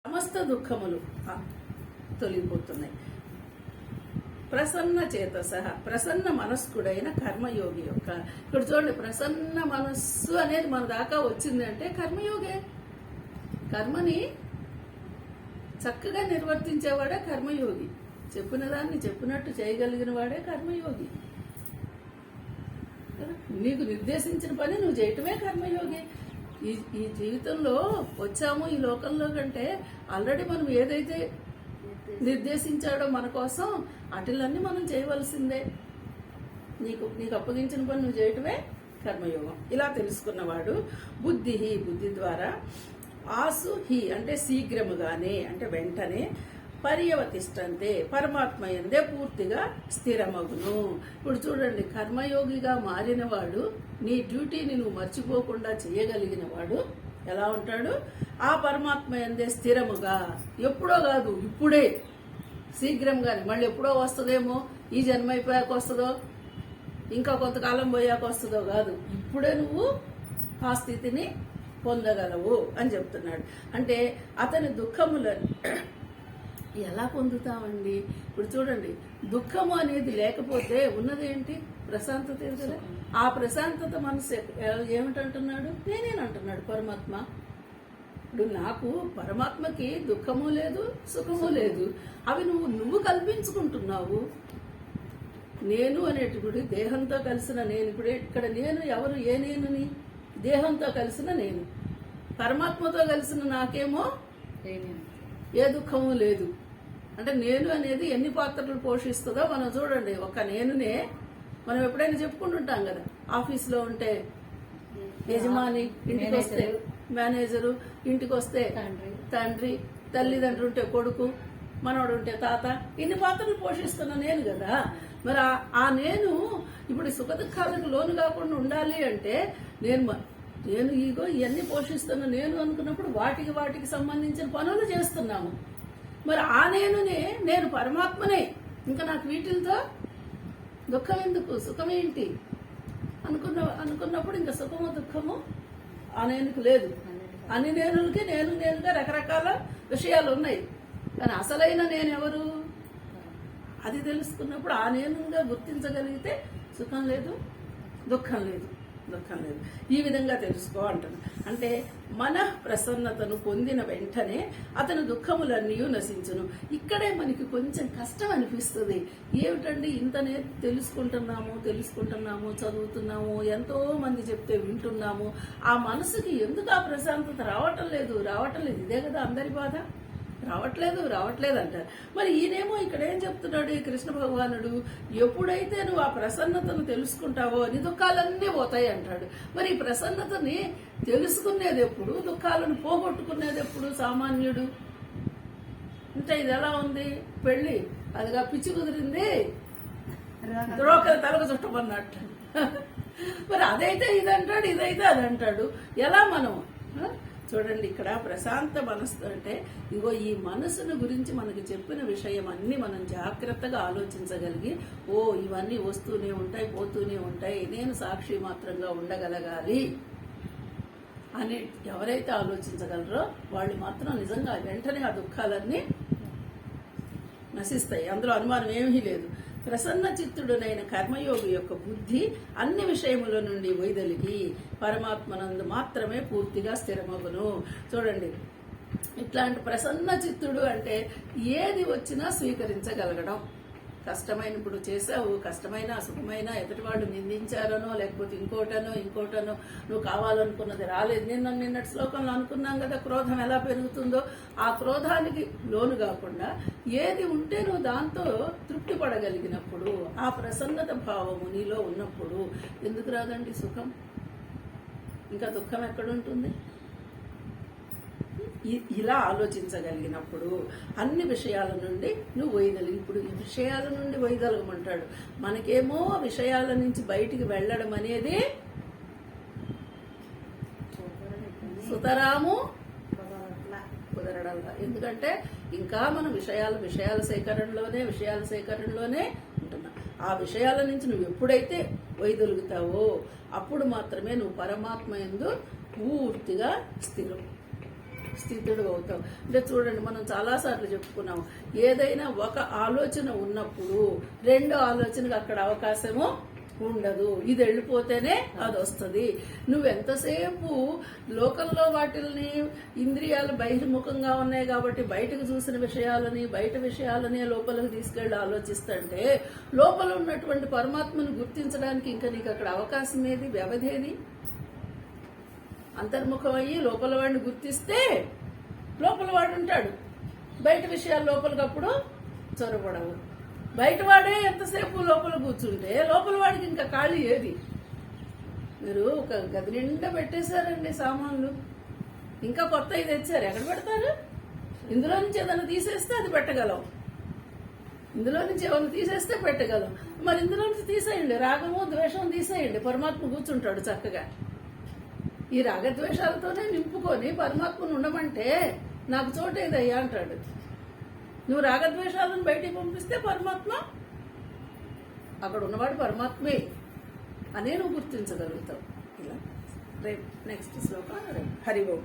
సమస్త దుఃఖములు తొలగిపోతున్నాయి. ప్రసన్న చేతసః ప్రసన్న మనస్కుడైన కర్మయోగి యొక్క ఇక్కడ చూడండి, ప్రసన్న మనస్సు అనేది మన దాకా వచ్చింది అంటే కర్మయోగే. కర్మని చక్కగా నిర్వర్తించేవాడే కర్మయోగి. చెప్పిన దాన్ని చెప్పినట్టు చేయగలిగిన వాడే కర్మయోగి. నీకు నిర్దేశించిన పని నువ్వు చేయటమే కర్మయోగి. ఈ జీవితంలో వచ్చాము ఈ లోకంలో కంటే ఆల్రెడీ మనం ఏదైతే నిర్దేశించాడో మన కోసం అటులన్నీ మనం చేయవలసిందే. నీకు అప్పగించిన పని నువ్వు చేయటమే కర్మయోగం. ఇలా తెలుసుకున్నవాడు బుద్ధి ద్వారా ఆసు హి అంటే శీఘ్రముగానే అంటే వెంటనే పర్యవతిష్టంతే పరమాత్మ యందే పూర్తిగా స్థిరమగును. ఇప్పుడు చూడండి, కర్మయోగిగా మారిన వాడు నీ డ్యూటీని నువ్వు మర్చిపోకుండా చేయగలిగిన వాడు ఎలా ఉంటాడు? ఆ పరమాత్మ యందే స్థిరముగా, ఎప్పుడో కాదు ఇప్పుడే, శీఘ్రంగానే. మళ్ళీ ఎప్పుడో వస్తుందేమో, ఈ జన్మ అయిపోయాక వస్తుందో, ఇంకా కొంతకాలం పోయాక వస్తుందో కాదు, ఇప్పుడే నువ్వు ఆ స్థితిని పొందగలవు అని చెప్తున్నాడు. అంటే అతని దుఃఖములను ఎలా పొందుతామండి? ఇప్పుడు చూడండి, దుఃఖము అనేది లేకపోతే ఉన్నదేంటి? ప్రశాంతత కదా. ఆ ప్రశాంతత మనసు ఏమిటంటున్నాడు? నేనేనంటున్నాడు పరమాత్మ. ఇప్పుడు నాకు పరమాత్మకి దుఃఖము లేదు, సుఖము లేదు. అవి నువ్వు కల్పించుకుంటున్నావు. నేను అనేటువంటి దేహంతో కలిసిన నేను. ఇప్పుడు ఇక్కడ నేను ఎవరు? ఏ నేనుని? దేహంతో కలిసిన నేను. పరమాత్మతో కలిసిన నాకేమో ఏ దుఃఖము లేదు. అంటే నేను అనేది ఎన్ని పాత్రలు పోషిస్తుందో మనం చూడండి. ఒక నేనునే మనం ఎప్పుడైనా చెప్పుకుంటుంటాం కదా. ఆఫీస్లో ఉంటే యజమాని, ఇంటికి వస్తే మేనేజరు, ఇంటికి వస్తే తండ్రి, తల్లిదండ్రులు ఉంటే కొడుకు, మనవడు ఉంటే తాత, ఇన్ని పాత్రలు పోషిస్తున్న నేను కదా. మరి ఆ నేను ఇప్పుడు సుఖ దుఃఖాలకు లోను కాకుండా ఉండాలి అంటే నేను ఈగో ఇవన్నీ పోషిస్తున్న నేను అనుకున్నప్పుడు వాటికి సంబంధించిన పనులు చేస్తున్నాము. మరి ఆ నేను పరమాత్మనే. ఇంకా నాకు వీటితో దుఃఖం ఎందుకు, సుఖమేంటి అనుకున్నప్పుడు ఇంకా సుఖము దుఃఖము ఆ నేనుకు లేదు. అన్ని నేనులకి నేనుగా రకరకాల విషయాలు ఉన్నాయి. కానీ అసలైన నేనెవరు అది తెలుసుకున్నప్పుడు ఆ నేనుగా గుర్తించగలిగితే సుఖం లేదు, దుఃఖం లేదు. ఈ విధంగా తెలుసుకో అంటాను. అంటే మన ప్రసన్నతను పొందిన వెంటనే అతని దుఃఖములన్నీ నశించును. ఇక్కడే మనకి కొంచెం కష్టం అనిపిస్తుంది. ఏమిటండి ఇంతనే తెలుసుకుంటున్నాము, చదువుతున్నాము, ఎంతో మంది చెప్తే వింటున్నాము, ఆ మనసుకి ఎందుకు ఆ ప్రశాంతత రావటం లేదు. ఇదే కదా అందరి బాధ. రావట్లేదు అంటారు. మరి ఈయనేమో ఇక్కడ ఏం చెప్తున్నాడు ఈ కృష్ణ భగవానుడు? ఎప్పుడైతే నువ్వు ఆ ప్రసన్నతను తెలుసుకుంటావో నీ దుఃఖాలన్నీ పోతాయి అంటాడు. మరి ఈ ప్రసన్నతని తెలుసుకునేది ఎప్పుడు, దుఃఖాలను పోగొట్టుకునేది ఎప్పుడు సామాన్యుడు? అంటే ఇది ఎలా ఉంది? పెళ్లి అదిగా పిచ్చి కుదిరింది, ద్రోకలు తలకు చుట్టమన్నట్టు. మరి అదైతే ఇది అంటాడు, ఇదైతే అది అంటాడు. ఎలా మనం చూడండి, ఇక్కడ ప్రశాంత మనస్సు అంటే ఇగో ఈ మనసును గురించి మనకి చెప్పిన విషయం అన్ని మనం జాగ్రత్తగా ఆలోచించగలిగి, ఇవన్నీ వస్తూనే ఉంటాయి, పోతూనే ఉంటాయి, నేను సాక్షి మాత్రంగా ఉండగలగాలి అని ఎవరైతే ఆలోచించగలరో వాళ్ళు మాత్రం నిజంగా వెంటనే ఆ దుఃఖాలన్నీ నశిస్తాయి. అందులో అనుమానం ఏమీ లేదు. ప్రసన్న చిత్తుడునైన కర్మయోగి యొక్క బుద్ధి అన్ని విషయముల నుండి వైదొలిగి పరమాత్మనందు మాత్రమే పూర్తిగా స్థిరమగును. చూడండి, ఇట్లాంటి ప్రసన్న చిత్తుడు అంటే ఏది వచ్చినా స్వీకరించగలగడం. కష్టమైనప్పుడు చేసావు, కష్టమైన సుఖమైన ఎదుటివాడు నిందించారనో లేకపోతే ఇంకోటనో నువ్వు కావాలనుకున్నది రాలేదు. నిన్నటి శ్లోకంలో అనుకున్నాం కదా, క్రోధం ఎలా పెరుగుతుందో. ఆ క్రోధానికి లోను కాకుండా ఏది ఉంటే నువ్వు దాంతో తృప్తి పడగలిగినప్పుడు, ఆ ప్రసన్నత భావము నీలో ఉన్నప్పుడు ఎందుకు రాదండి సుఖం? ఇంకా దుఃఖం ఎక్కడుంటుంది? ఇలా ఆలోచించగలిగినప్పుడు అన్ని విషయాల నుండి నువ్వు వైదొలిగి. ఇప్పుడు ఈ విషయాల నుండి వైదొలగమంటాడు. మనకేమో విషయాల నుంచి బయటికి వెళ్ళడం అనేది సుతరాము కుదరడంలా. ఎందుకంటే ఇంకా మనం విషయాల సేకరణలోనే ఉంటున్నాం. ఆ విషయాల నుంచి నువ్వు ఎప్పుడైతే వైదొలుగుతావో అప్పుడు మాత్రమే నువ్వు పరమాత్మ యందు పూర్తిగా స్థిరం. స్థితుడు అవుతావు. అంటే చూడండి, మనం చాలాసార్లు చెప్పుకున్నాం, ఏదైనా ఒక ఆలోచన ఉన్నప్పుడు రెండో ఆలోచనకు అక్కడ అవకాశము ఉండదు. ఇది వెళ్ళిపోతేనే అది వస్తుంది. నువ్వెంతసేపు లోకంలో వాటిల్ని, ఇంద్రియాలు బహిర్ముఖంగా ఉన్నాయి కాబట్టి బయటకు చూసిన విషయాలని, బయట విషయాలని లోపలికి తీసుకెళ్లి ఆలోచిస్తుంటే లోపల ఉన్నటువంటి పరమాత్మను గుర్తించడానికి ఇంకా నీకు అక్కడ అవకాశం ఏది, వ్యవధి ఏది? అంతర్ముఖమయ్యి లోపల వాడిని గుర్తిస్తే లోపల వాడు ఉంటాడు. బయట విషయాలు లోపలికప్పుడు చొరబడవు. బయట వాడే ఎంతసేపు లోపల కూర్చుంటే లోపల వాడికి ఇంకా ఖాళీ ఏది? మీరు ఒక గది నిండా పెట్టేశారండి సామాన్లు, ఇంకా కొత్త ఇది తెచ్చారు, ఎక్కడ పెడతారు? ఇందులో నుంచి ఏదైనా తీసేస్తే అది పెట్టగలం, ఇందులో నుంచి ఏమైనా తీసేస్తే పెట్టగలం. మరి ఇందులో నుంచి తీసేయండి, రాగము ద్వేషం తీసేయండి, పరమాత్మ కూర్చుంటాడు చక్కగా. ఈ రాగద్వేషాలతోనే నింపుకొని పరమాత్మను ఉండమంటే నాకు చోటేదయ్యా అంటాడు. నువ్వు రాగద్వేషాలను బయటికి పంపిస్తే పరమాత్మ, అక్కడ ఉన్నవాడు పరమాత్మే అనే నువ్వు గుర్తించగలుగుతావు. ఇలా రేపు నెక్స్ట్ శ్లోకం రేపు. హరి ఓం.